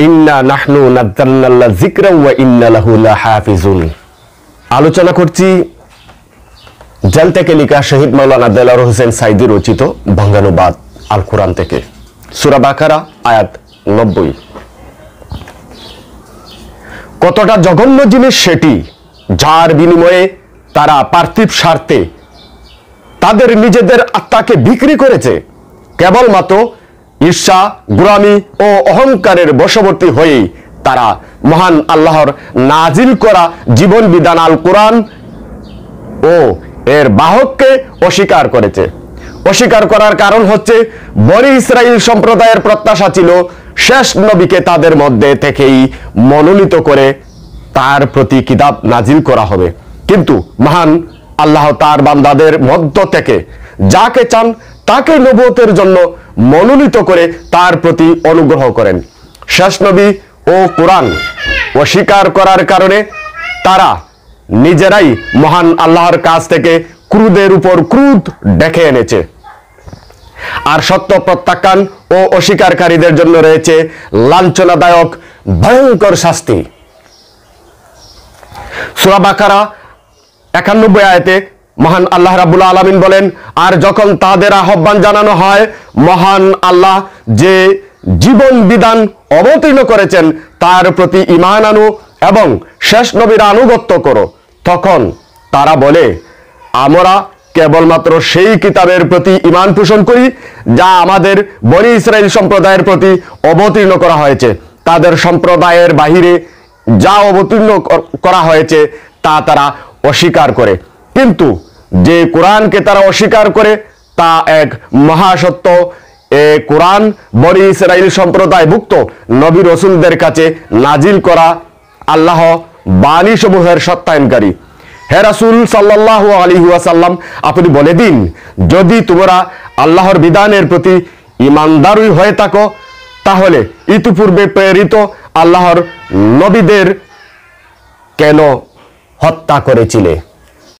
ইন্না নাহনু নাযালনাল যিকরা ওয়া ইন্না লাহু লাহাফিজুন। আলোচনা করছি জেল থেকে লেখা শহীদ মাওলানা দেলাওয়ার হোসেন সাইদি রচিত ভাঙ্গানুবাদ আল কোরআন থেকে সূরা বাকারা আয়াত 90। কতটা জঘন্য জিনিস সেটি, যার বিনিময়ে তারা পার্থিব স্বার্থে তাদের নিজেদের আত্মাকে বিক্রি করেছে। কেবলমাত্র ঈর্ষা, গোলামি ও অহংকারের বশবর্তী হয়েই তারা মহান আল্লাহর নাজিল করা জীবন বিধান আল কোরআন ও এর বাহককে অস্বীকার করেছে। অস্বীকার করার কারণ হচ্ছে বনি ইসরাইল সম্প্রদায়ের প্রত্যাশা ছিল শেষ নবীকে তাদের মধ্যে থেকেই মনোনীত করে তার প্রতি কিতাব নাজিল করা হবে। কিন্তু মহান আল্লাহ তার বান্দাদের মধ্য থেকে যাকে চান তাকে নবুয়তের জন্য মনোনীত করে তার প্রতি অনুগ্রহ করেন। শেষ নবী ও কোরআন অস্বীকার করার কারণে তারা নিজেরাই মহান আল্লাহর কাছ থেকে ক্রোধের উপর ক্রোধ ডেকে এনেছে। আর সত্য প্রত্যাখ্যান ও অস্বীকারীদের জন্য রয়েছে লাঞ্ছনাদায়ক ভয়ঙ্কর শাস্তি। সূরা বাকারা 91 আয়াতে মহান আল্লাহ রাব্বুল আলামিন বলেন, আর যখন তাদের আহ্বান জানানো হয় মহান আল্লাহ যে জীবন বিধান অবতীর্ণ করেছেন তার প্রতি ঈমান আনো এবং শেষ নবীর আনুগত্য করো, তখন তারা বলে, আমরা কেবলমাত্র সেই কিতাবের প্রতি ঈমান পোষণ করি যা আমাদের বনি ইসরাইল সম্প্রদায়ের প্রতি অবতীর্ণ করা হয়েছে। তাদের সম্প্রদায়ের বাহিরে যা অবতীর্ণ করা হয়েছে তা তারা অস্বীকার করে। কিন্তু যে কোরআনকে তারা অস্বীকার করে তা এক মহাসত্য। এ কোরআন বনি ইসরাইল সম্প্রদায়ভুক্ত নবী রাসূলদের কাছে নাজিল করা আল্লাহ বাণী সমূহের সত্যায়নকারী। হে রাসূল সাল্লাল্লাহু আলাইহি ওয়াসাল্লাম, আপনি বলে দিন, যদি তোমরা আল্লাহর বিধানের প্রতি ঈমানদারই হয়ে থাকো তাহলে ইতিপূর্বে প্রেরিত আল্লাহর নবীদের কেন হত্যা করেছিলে?